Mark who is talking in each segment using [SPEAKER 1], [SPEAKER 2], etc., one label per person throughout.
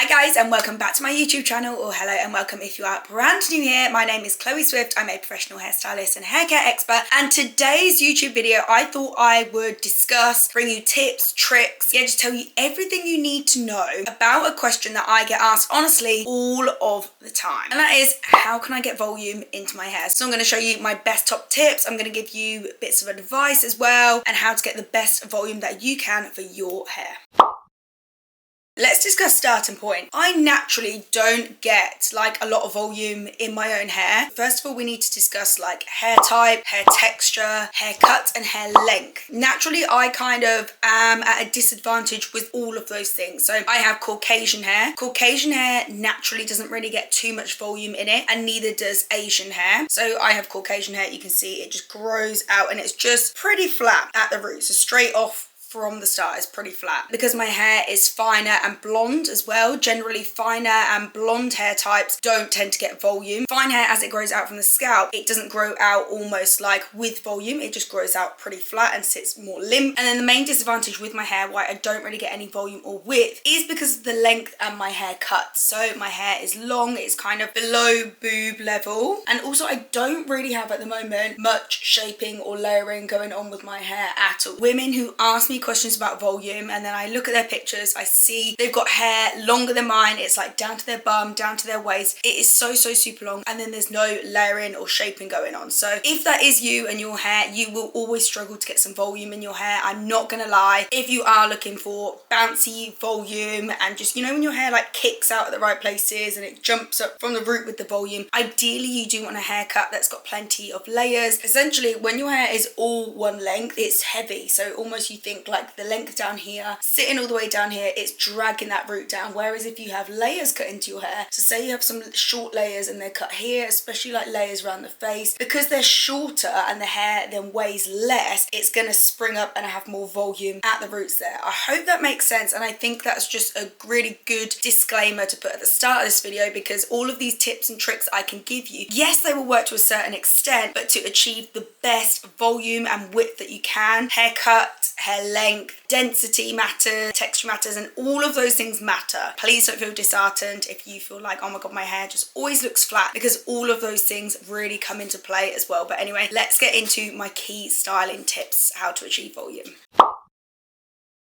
[SPEAKER 1] guys, and welcome back to my YouTube channel, or hello and welcome if you are brand new here. My name is Chloe Swift. I'm a professional hairstylist and hair care expert, and today's YouTube video I thought I would discuss, bring you tips, tricks, just tell you everything you need to know about a question that I get asked honestly all of the time, and that is, how can I get volume into my hair? So I'm going to show you my best top tips. I'm going to give you bits of advice as well, and how to get the best volume that you can for your hair. Let's discuss starting point. I naturally don't get like a lot of volume in my own hair. First of all, we need to discuss like hair type, hair texture, hair cut, and hair length. Naturally, I kind of am at a disadvantage with all of those things. So I have Caucasian hair. Caucasian hair naturally doesn't really get too much volume in it, and neither does Asian hair. So I have Caucasian hair, you can see it just grows out and it's just pretty flat at the roots, so straight off from the start is pretty flat. Because my hair is finer and blonde as well, generally finer and blonde hair types don't tend to get volume. Fine hair, as it grows out from the scalp, it doesn't grow out almost like with volume, it just grows out pretty flat and sits more limp. And then the main disadvantage with my hair, why I don't really get any volume or width, is because of the length and my hair cuts. So my hair is long, it's kind of below boob level, and also I don't really have at the moment much shaping or layering going on with my hair at all. Women who ask me questions about volume, and then I look at their pictures, I see they've got hair longer than mine, it's like down to their bum, down to their waist, it is so super long, and then there's no layering or shaping going on. So if that is you and your hair, you will always struggle to get some volume in your hair, I'm not gonna lie. If you are looking for bouncy volume and just, you know, when your hair like kicks out at the right places and it jumps up from the root with the volume, ideally you do want a haircut that's got plenty of layers. Essentially, when your hair is all one length, it's heavy, so almost you think like the length down here, sitting all the way down here, it's dragging that root down. Whereas if you have layers cut into your hair, so say you have some short layers and they're cut here, especially like layers around the face, because they're shorter and the hair then weighs less, it's gonna spring up and have more volume at the roots there. I hope that makes sense, and I think that's just a really good disclaimer to put at the start of this video, because all of these tips and tricks I can give you, yes, they will work to a certain extent, but to achieve the best volume and width that you can, haircut, hair length, density matters, texture matters, and all of those things matter. Please don't feel disheartened if you feel like, oh my god, my hair just always looks flat, because all of those things really come into play as well. But anyway, let's get into my key styling tips, how to achieve volume.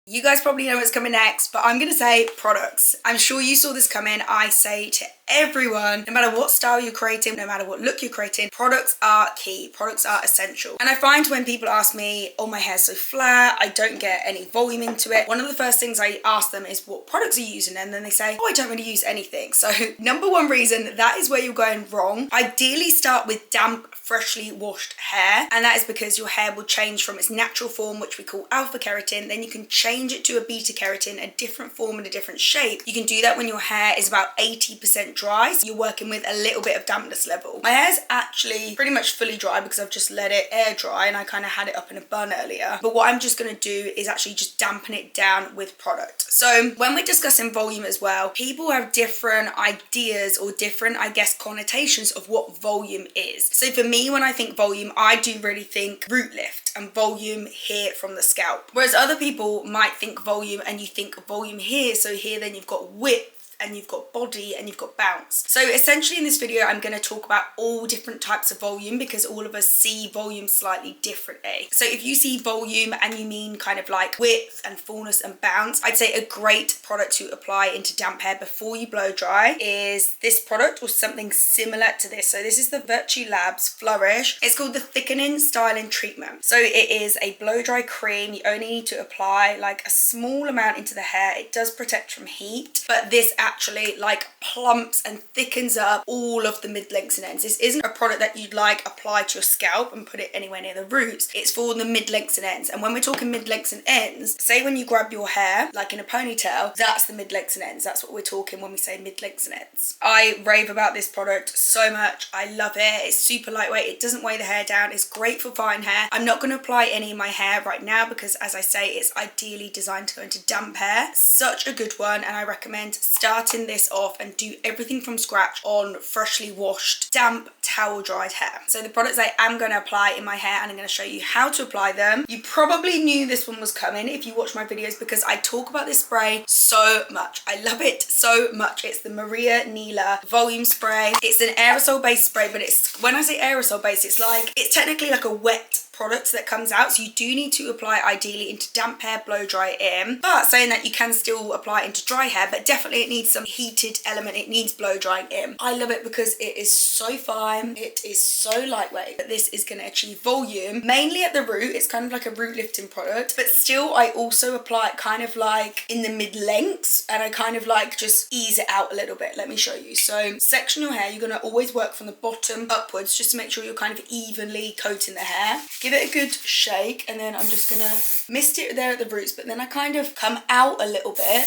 [SPEAKER 1] You guys probably know what's coming next, but I'm gonna say products. I'm sure you saw this coming. I say to everyone, no matter what style you're creating, no matter what look you're creating, products are key, products are essential. And I find when people ask me, oh, my hair's so flat, I don't get any volume into it, one of the first things I ask them is, what products are you using? And then they say, oh, I don't really use anything. So number one reason, that is where you're going wrong. Ideally start with damp, freshly washed hair, and that is because your hair will change from its natural form, which we call alpha keratin, then you can change it to a beta keratin, a different form and a different shape. You can do that when your hair is about 80% dry, so you're working with a little bit of dampness level. My hair's actually pretty much fully dry because I've just let it air dry, and I kind of had it up in a bun earlier, but what I'm just going to do is actually just dampen it down with product. So when we're discussing volume as well, people have different ideas or different, I guess, connotations of what volume is. So for me, when I think volume, I do really think root lift and volume here from the scalp, whereas other people might think volume and you think volume here, so here then you've got width, and you've got body, and you've got bounce. So essentially in this video I'm going to talk about all different types of volume, because all of us see volume slightly differently. So if you see volume and you mean kind of like width and fullness and bounce, I'd say a great product to apply into damp hair before you blow dry is this product or something similar to this. So this is the Virtue Labs Flourish. It's called the Thickening Styling Treatment. So it is a blow dry cream. You only need to apply like a small amount into the hair. It does protect from heat, but this actually like plumps and thickens up all of the mid-lengths and ends. This isn't a product that you'd like apply to your scalp and put it anywhere near the roots. It's for the mid-lengths and ends. And when we're talking mid-lengths and ends, say when you grab your hair like in a ponytail, that's the mid-lengths and ends. That's what we're talking when we say mid-lengths and ends. I rave about this product so much. I love it. It's super lightweight. It doesn't weigh the hair down. It's great for fine hair. I'm not going to apply any in my hair right now because, as I say, it's ideally designed to go into damp hair. Such a good one, and I recommend start starting this off and do everything from scratch on freshly washed, damp, towel dried hair. So the products I am going to apply in my hair, and I'm going to show you how to apply them. You probably knew this one was coming if you watch my videos, because I talk about this spray so much. I love it so much. It's the Maria Neela volume spray. It's an aerosol based spray, but it's, when I say aerosol based, it's technically like a wet product that comes out, so you do need to apply ideally into damp hair, blow dry in, but saying that, you can still apply into dry hair, but definitely it needs some heated element. It needs blow drying in. I love it because it is so fine, it is so lightweight, but this is going to achieve volume mainly at the root. It's kind of like a root lifting product, but still I also apply it kind of like in the mid lengths, and I kind of like just ease it out a little bit. Let me show you. So section your hair, you're going to always work from the bottom upwards just to make sure you're kind of evenly coating the hair. Give it a good shake, and then I'm just gonna mist it there at the roots, but then I kind of come out a little bit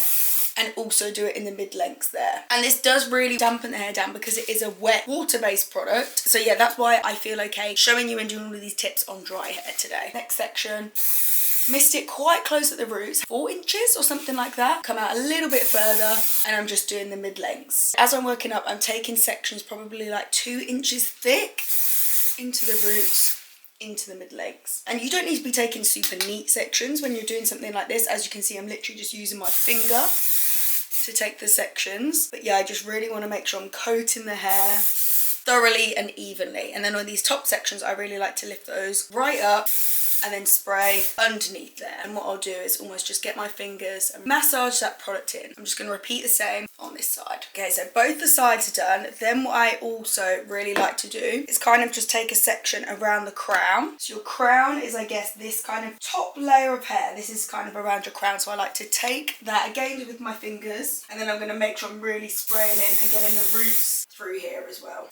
[SPEAKER 1] and also do it in the mid lengths there. And this does really dampen the hair down because it is a wet water-based product. So yeah, that's why I feel okay showing you and doing all of these tips on dry hair today. Next section, mist it quite close at the roots, 4 inches or something like that. Come out a little bit further, and I'm just doing the mid lengths. As I'm working up, I'm taking sections probably like 2 inches thick into the roots, into the mid legs. And you don't need to be taking super neat sections when you're doing something like this. As you can see, I'm literally just using my finger to take the sections. But yeah, I just really want to make sure I'm coating the hair thoroughly and evenly. And then on these top sections, I really like to lift those right up and then spray underneath there. And what I'll do is almost just get my fingers and massage that product in. I'm just going to repeat the same on this side. Okay, so both the sides are done. Then what I also really like to do is kind of just take a section around the crown. So your crown is, I guess, this kind of top layer of hair. This is kind of around your crown. So I like to take that again with my fingers, and then I'm going to make sure I'm really spraying in and getting the roots through here as well,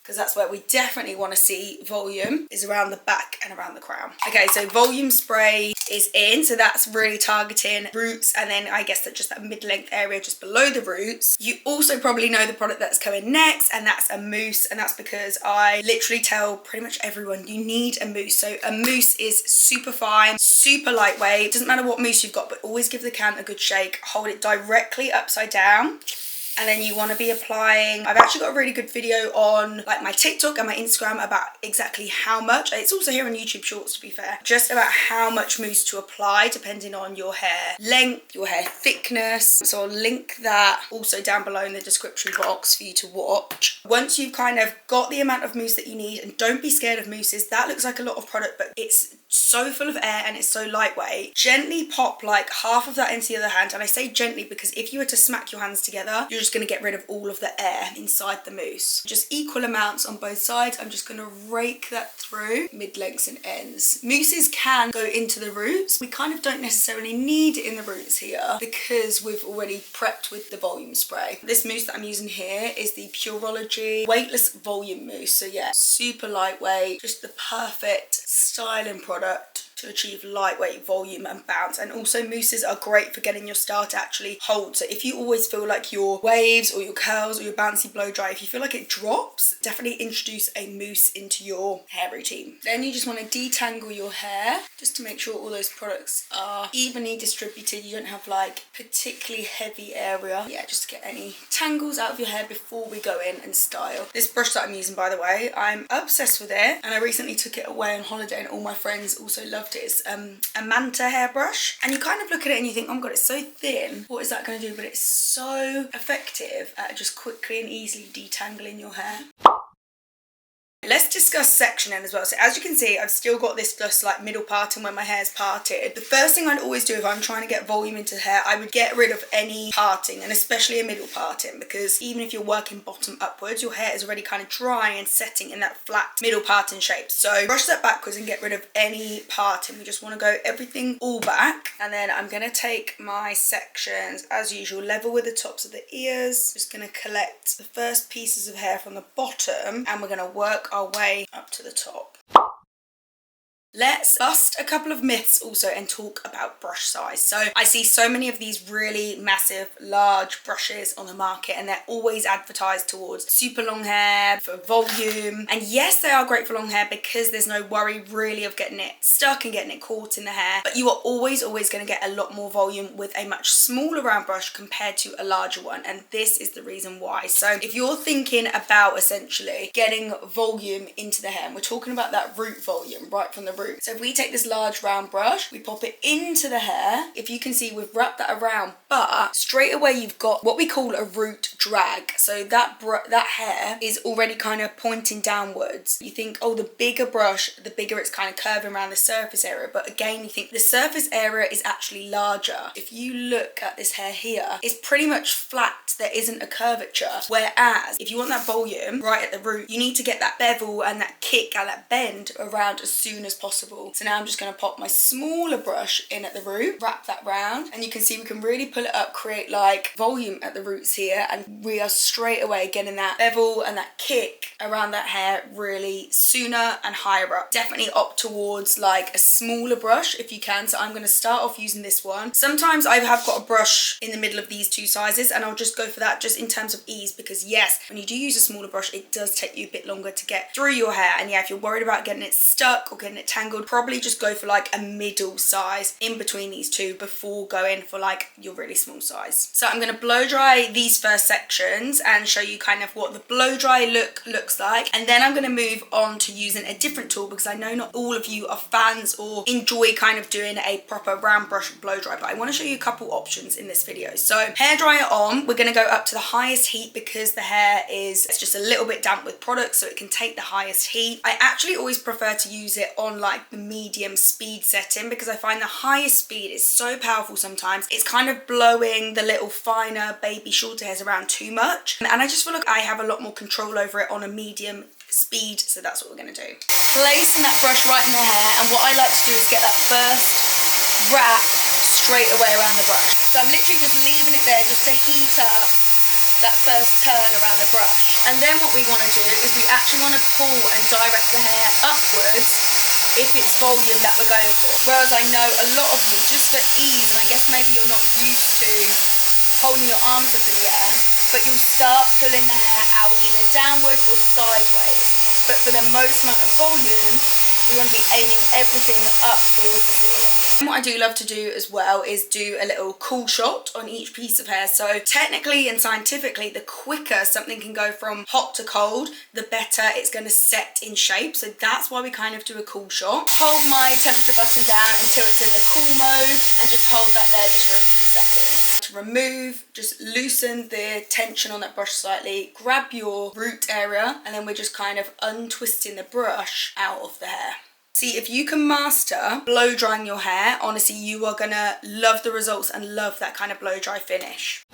[SPEAKER 1] because that's where we definitely want to see volume, is around the back and around the crown. Okay, so volume spray is in, so that's really targeting roots, and then I guess that just that mid-length area just below the roots. You also probably know the product that's coming next, and that's a mousse, and that's because I literally tell pretty much everyone you need a mousse. So a mousse is super fine, super lightweight. Doesn't matter what mousse you've got, but always give the can a good shake. Hold it directly upside down. And then you want to be applying, I've actually got a really good video on like my TikTok and my Instagram about exactly how much, it's also here on YouTube Shorts to be fair, just about how much mousse to apply depending on your hair length, your hair thickness. So I'll link that also down below in the description box for you to watch. Once you've kind of got the amount of mousse that you need, and don't be scared of mousses, that looks like a lot of product, but it's so full of air and it's so lightweight. Gently pop like half of that into the other hand, and I say gently because if you were to smack your hands together, you're just going to get rid of all of the air inside the mousse. Just equal amounts on both sides. I'm just going to rake that through mid-lengths and ends. Mousses can go into the roots. We kind of don't necessarily need it in the roots here because we've already prepped with the volume spray. This mousse that I'm using here is the Pureology weightless volume mousse. So yeah, super lightweight, just the perfect styling product to achieve lightweight volume and bounce. And also mousses are great for getting your style to actually hold. So if you always feel like your waves or your curls or your bouncy blow dry, if you feel like it drops, definitely introduce a mousse into your hair routine. Then you just want to detangle your hair just to make sure all those products are evenly distributed. You don't have like particularly heavy area. Yeah, just to get any tangles out of your hair before we go in and style. This brush that I'm using, by the way, I'm obsessed with it, and I recently took it away on holiday and all my friends also loved it. It's a Manta hairbrush, and you kind of look at it and you think, oh my god, it's so thin, what is that going to do? But it's so effective at just quickly and easily detangling your hair. Let's discuss sectioning as well. So as you can see, I've still got this just like middle parting when my hair's parted. The first thing I'd always do if I'm trying to get volume into the hair, I would get rid of any parting, and especially a middle parting, because even if you're working bottom upwards, your hair is already kind of dry and setting in that flat middle parting shape. So brush that backwards and get rid of any parting. We just want to go everything all back. And then I'm going to take my sections as usual, level with the tops of the ears. Just going to collect the first pieces of hair from the bottom, and we're going to work our way up to the top. Let's bust a couple of myths also and talk about brush size. So I see so many of these really massive, large brushes on the market, and they're always advertised towards super long hair, for volume. And yes, they are great for long hair because there's no worry really of getting it stuck and getting it caught in the hair. But you are always going to get a lot more volume with a much smaller round brush compared to a larger one. And this is the reason why. So if you're thinking about essentially getting volume into the hair, and we're talking about that root volume right from the root. So if we take this large round brush, we pop it into the hair. If you can see, we've wrapped that around, but straight away you've got what we call a root drag. So that hair is already kind of pointing downwards. You think, oh, the bigger brush, the bigger it's kind of curving around the surface area. But again, you think the surface area is actually larger. If you look at this hair here, it's pretty much flat. There isn't a curvature. Whereas if you want that volume right at the root, you need to get that bevel and that kick and that bend around as soon as possible. So now I'm just going to pop my smaller brush in at the root, wrap that round, and you can see we can really pull it up, create like volume at the roots here, and we are straight away getting that bevel and that kick around that hair really sooner and higher up. Definitely opt towards like a smaller brush if you can. So I'm going to start off using this one. Sometimes I have got a brush in the middle of these two sizes, and I'll just go for that just in terms of ease, because yes, when you do use a smaller brush, it does take you a bit longer to get through your hair. And yeah, if you're worried about getting it stuck or getting it tangled, probably just go for like a middle size in between these two before going for like your really small size. So I'm going to blow dry these first sections and show you kind of what the blow dry look looks like, and then I'm going to move on to using a different tool, because I know not all of you are fans or enjoy kind of doing a proper round brush blow dry, but I want to show you a couple options in this video. So hair dryer on, we're going to go up to the highest heat because the hair is just a little bit damp with product, so it can take the highest heat. I actually always prefer to use it on like the medium speed setting, because I find the highest speed is so powerful sometimes. It's kind of blowing the little finer baby shorter hairs around too much, and I just feel like I have a lot more control over it on a medium speed, so that's what we're going to do. Placing that brush right in the hair, and what I like to do is get that first wrap straight away around the brush. So I'm literally just leaving it there just to heat up that first turn around the brush. And then what we want to do is we actually want to pull and direct the hair upwards if it's volume that we're going for. Whereas I know a lot of you, just for ease, and I guess maybe you're not used to holding your arms up in the air, but you'll start pulling the hair out either downwards or sideways. But for the most amount of volume, we want to be aiming everything up towards the ceiling. And what I do love to do as well is do a little cool shot on each piece of hair. So technically and scientifically, the quicker something can go from hot to cold, the better it's going to set in shape. So that's why we kind of do a cool shot. Hold my temperature button down until it's in the cool mode, and just hold that there just for a few seconds. To remove, just loosen the tension on that brush slightly, grab your root area, and then we're just kind of untwisting the brush out of the hair. See, if you can master blow drying your hair, honestly, you are gonna love the results and love that kind of blow dry finish.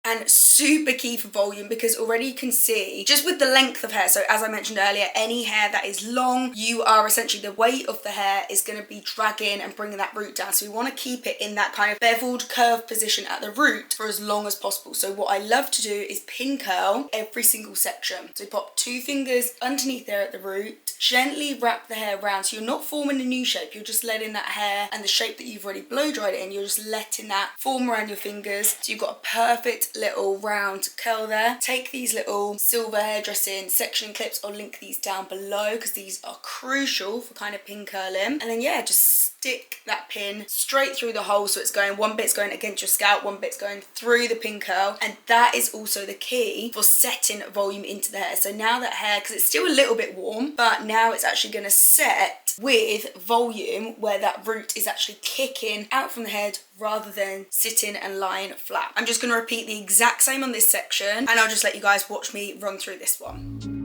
[SPEAKER 1] And super key for volume, because already you can see just with the length of hair. So as I mentioned earlier, any hair that is long, you are essentially, the weight of the hair is going to be dragging and bringing that root down. So we want to keep it in that kind of beveled curved position at the root for as long as possible. So what I love to do is pin curl every single section. So pop 2 fingers underneath there at the root, gently wrap the hair around. So you're not forming a new shape, you're just letting that hair and the shape that you've already blow dried it in, you're just letting that form around your fingers. So you've got a perfect little round curl there. Take these little silver hairdressing sectioning clips, I'll link these down below because these are crucial for kind of pin curling. And then yeah, just stick that pin straight through the hole, so it's going, one bit's going against your scalp, one bit's going through the pin curl, and that is also the key for setting volume into the hair. So now that hair, because it's still a little bit warm, but now it's actually going to set with volume where that root is actually kicking out from the head rather than sitting and lying flat. I'm just going to repeat the exact same on this section, and I'll just let you guys watch me run through this one.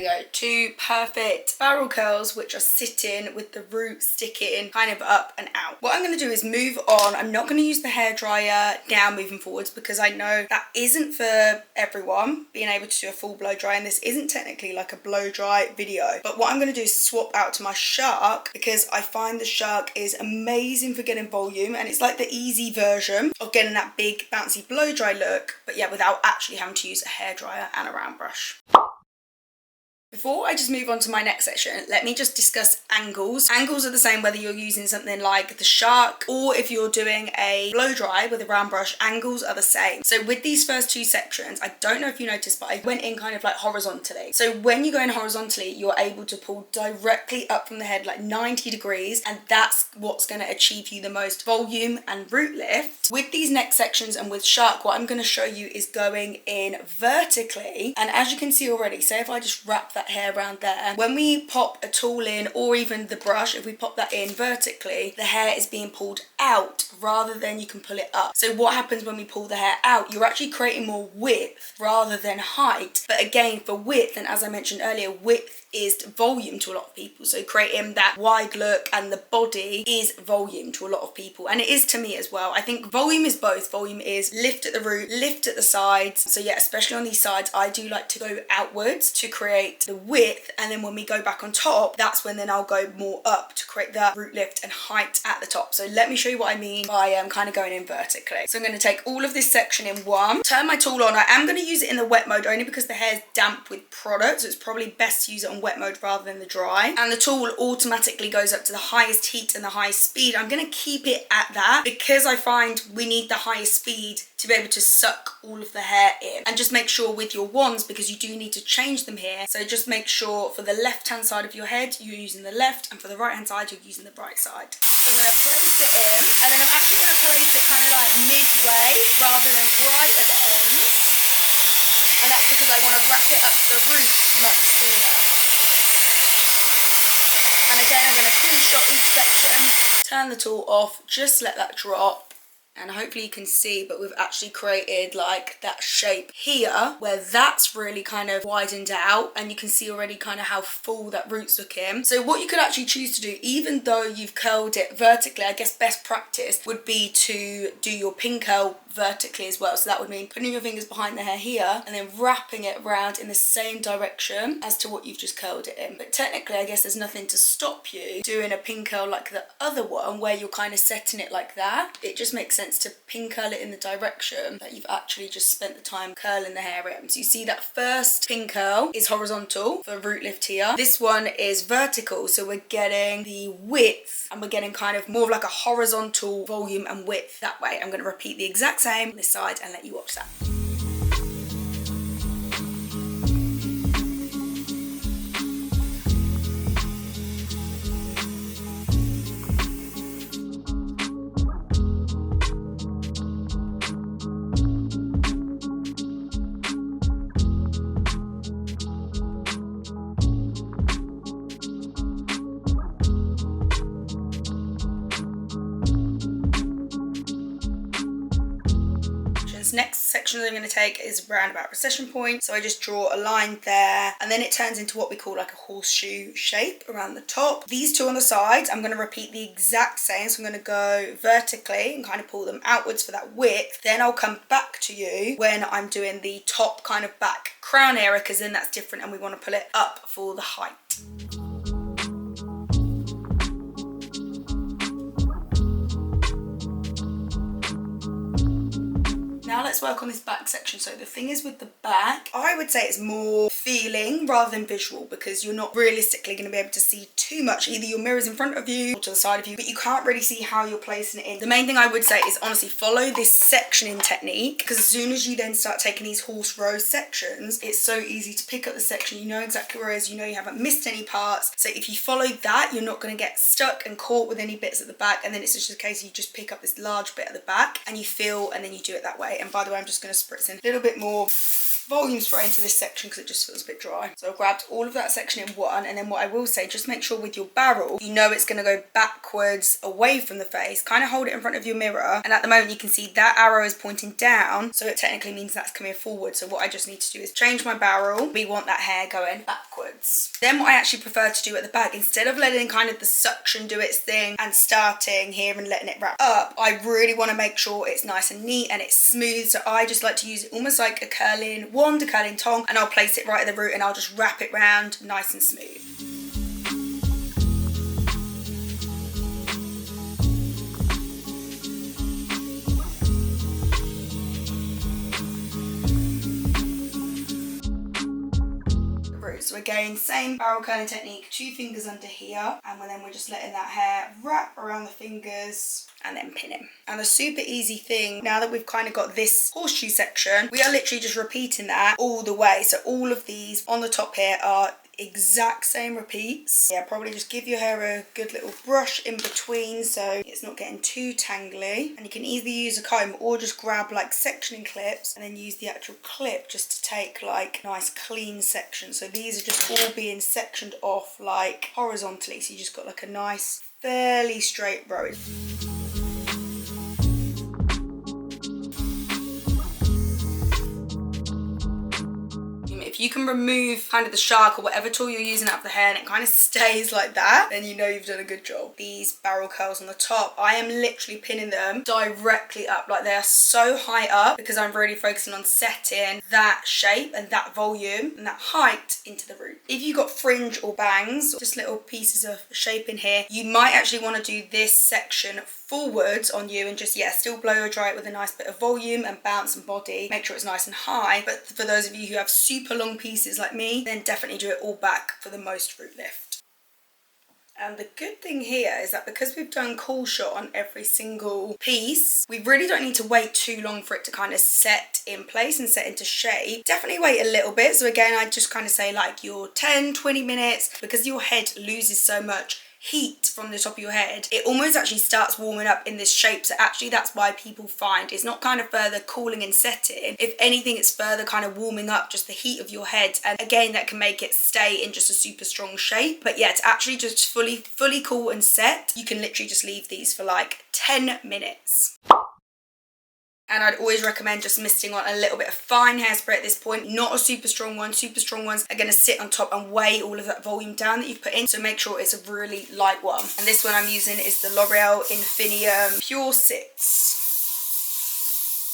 [SPEAKER 1] go. 2 perfect barrel curls which are sitting with the root sticking kind of up and out. What I'm going to do is move on. I'm not going to use the hairdryer down moving forwards because I know that isn't for everyone being able to do a full blow dry, and this isn't technically like a blow dry video. But what I'm going to do is swap out to my Shark because I find the Shark is amazing for getting volume, and it's like the easy version of getting that big bouncy blow dry look, but yeah, without actually having to use a hairdryer and a round brush. Before I just move on to my next section, let me just discuss angles. Angles are the same whether you're using something like the Shark or if you're doing a blow dry with a round brush, angles are the same. So with these first 2 sections, I don't know if you noticed, but I went in kind of like horizontally. So when you go in horizontally, you're able to pull directly up from the head like 90 degrees, and that's what's going to achieve you the most volume and root lift. With these next sections and with Shark, what I'm going to show you is going in vertically. And as you can see already, say if I just wrap that hair around there, when we pop a tool in, or even the brush, if we pop that in vertically, the hair is being pulled out rather than you can pull it up. So what happens when we pull the hair out? You're actually creating more width rather than height. But again, for width, and as I mentioned earlier, width is volume to a lot of people. So creating that wide look and the body is volume to a lot of people, and it is to me as well. I think volume is both. Volume is lift at the root, lift at the sides. So yeah, especially on these sides, I do like to go outwards to create the width, and then when we go back on top, that's when then I'll go more up to create that root lift and height at the top. So let me show you what I mean by kind of going in vertically. So I'm going to take all of this section in one, turn my tool on. I am going to use it in the wet mode only because the hair is damp with product, so it's probably best to use it on wet mode rather than the dry, and the tool automatically goes up to the highest heat and the highest speed. I'm going to keep it at that because I find we need the highest speed to be able to suck all of the hair in. And just make sure with your wands, because you do need to change them here, so just make sure for the left hand side of your head you're using the left, and for the right hand side you're using the right side. So I'm going to place it in, and then I'm actually going to place it kind of like midway rather than right at the end, and that's because I want to wrap it up to the root much sooner. And again, I'm going to finish off each section, turn the tool off, just let that drop. And hopefully you can see, but we've actually created like that shape here where that's really kind of widened out, and you can see already kind of how full that root's looking. So what you could actually choose to do, even though you've curled it vertically, I guess best practice would be to do your pin curl vertically as well. So that would mean putting your fingers behind the hair here and then wrapping it around in the same direction as to what you've just curled it in. But technically, I guess there's nothing to stop you doing a pin curl like the other one where you're kind of setting it like that. It just makes sense to pin curl it in the direction that you've actually just spent the time curling the hair in. So you see that first pin curl is horizontal for root lift here. This one is vertical, so we're getting the width and we're getting kind of more of like a horizontal volume and width that way. I'm going to repeat the exact same on this side and let you watch that. Next section I'm going to take is round about recession point. So I just draw a line there, and then it turns into what we call like a horseshoe shape around the top. These two on the sides, I'm going to repeat the exact same. So I'm going to go vertically and kind of pull them outwards for that width. Then I'll come back to you when I'm doing the top kind of back crown area, because then that's different and we want to pull it up for the height. Now let's work on this back section. So the thing is with the back, I would say it's more feeling rather than visual, because you're not realistically going to be able to see too much. Either your mirror's in front of you or to the side of you, but you can't really see how you're placing it in. The main thing I would say is honestly follow this sectioning technique, because as soon as you then start taking these horse row sections, it's so easy to pick up the section. You know exactly where it is, you know you haven't missed any parts. So if you follow that, you're not going to get stuck and caught with any bits at the back, and then it's just a case you just pick up this large bit at the back and you feel, and then you do it that way. And by the way, I'm just going to spritz in a little bit more volume spray into this section because it just feels a bit dry. So I've grabbed all of that section in one, and then what I will say, just make sure with your barrel, you know it's going to go backwards away from the face. Kind of hold it in front of your mirror, and at the moment you can see that arrow is pointing down, so it technically means that's coming forward. So what I just need to do is change my barrel. We want that hair going backwards. Then what I actually prefer to do at the back, instead of letting kind of the suction do its thing and starting here and letting it wrap up, I really want to make sure it's nice and neat and it's smooth. So I just like to use it almost like a curling wand, a curling tong, and I'll place it right at the root and I'll just wrap it round nice and smooth. So again, same barrel curling technique, 2 fingers under here, and then we're just letting that hair wrap around the fingers and then pin him. And a super easy thing, now that we've kind of got this horseshoe section, we are literally just repeating that all the way. So all of these on the top here are exact same repeats. Yeah, probably just give your hair a good little brush in between so it's not getting too tangly. And you can either use a comb or just grab like sectioning clips and then use the actual clip just to take like nice clean sections. So these are just all being sectioned off like horizontally, so you just got like a nice fairly straight row. If you can remove kind of the shark or whatever tool you're using out of the hair and it kind of stays like that, then you know you've done a good job. These barrel curls on the top, I am literally pinning them directly up, like they are so high up because I'm really focusing on setting that shape and that volume and that height into the root. If you've got fringe or bangs, or just little pieces of shape in here, you might actually want to do this section forwards on you and just, yeah, still blow dry it with a nice bit of volume and bounce and body. Make sure it's nice and high. But for those of you who have super long pieces like me, then definitely do it all back for the most root lift. And the good thing here is that because we've done cool shot on every single piece, we really don't need to wait too long for it to kind of set in place and set into shape. Definitely wait a little bit. So again, I just kind of say like your 10-20 minutes, because your head loses so much heat from the top of your head, it almost actually starts warming up in this shape. So actually that's why people find it's not kind of further cooling and setting. If anything, it's further kind of warming up just the heat of your head, and again that can make it stay in just a super strong shape. But yeah, to actually just fully cool and set, you can literally just leave these for like 10 minutes. And I'd always recommend just misting on a little bit of fine hairspray at this point, not a super strong one. Super strong ones are going to sit on top and weigh all of that volume down that you've put in, so make sure it's a really light one. And this one I'm using is the L'Oreal Infinium Pure 6.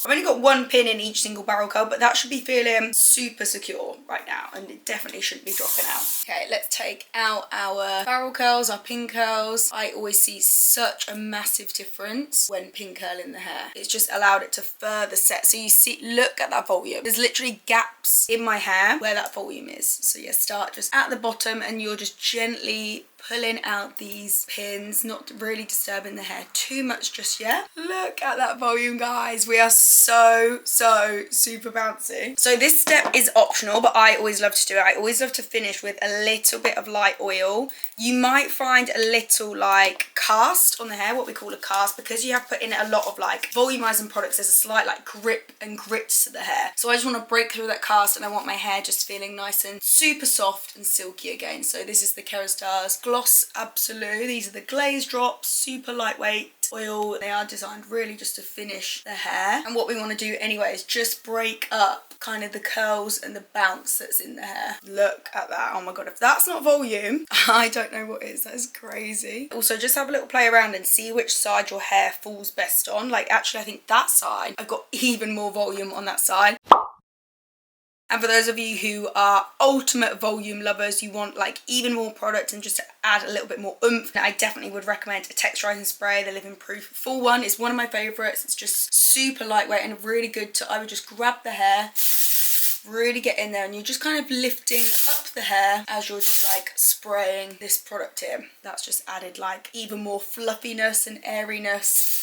[SPEAKER 1] I've only got 1 pin in each single barrel curl, but that should be feeling super secure right now, and it definitely shouldn't be dropping out. Okay, let's take out our barrel curls, our pin curls. I always see such a massive difference when pin curling the hair. It's just allowed it to further set. So you see, look at that volume. There's literally gaps in my hair where that volume is. So yeah, start just at the bottom and you're just gently pulling out these pins, not really disturbing the hair too much just yet. Look at that volume, guys. We are so super bouncy. So this step is optional, but I always love to do it. I always love to finish with a little bit of light oil. You might find a little like cast on the hair, what we call a cast, because you have put in a lot of like volumizing products. There's a slight like grip and grit to the hair. So I just want to break through that cast, and I want my hair just feeling nice and super soft and silky again. So this is the Kerastars Gloss Absolute. These are the glaze drops, super lightweight oil. They are designed really just to finish the hair, and what we want to do anyway is just break up kind of the curls and the bounce that's in the hair. Look at that. Oh my god, if that's not volume, I don't know what is. That is crazy. Also, just have a little play around and see which side your hair falls best on. Like actually I think that side, I've got even more volume on that side. And for those of you who are ultimate volume lovers, you want like even more product and just to add a little bit more oomph, I definitely would recommend a texturizing spray. The Living Proof Full one is one of my favorites. It's just super lightweight and really good to, I would just grab the hair, really get in there, and you're just kind of lifting up the hair as you're just like spraying this product here. That's just added like even more fluffiness and airiness.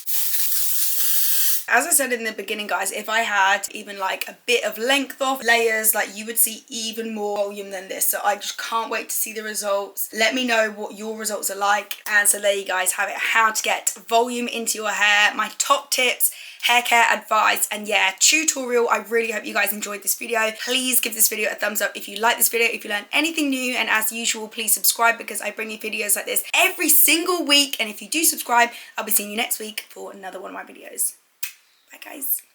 [SPEAKER 1] As I said in the beginning, guys, if I had even like a bit of length off layers, like you would see even more volume than this. So I just can't wait to see the results. Let me know what your results are like. And so there you guys have it, how to get volume into your hair, my top tips, hair care advice, and yeah, tutorial. I really hope you guys enjoyed this video. Please give this video a thumbs up if you like this video, if you learned anything new, and as usual, please subscribe because I bring you videos like this every single week. And if you do subscribe, I'll be seeing you next week for another one of my videos. Bye guys.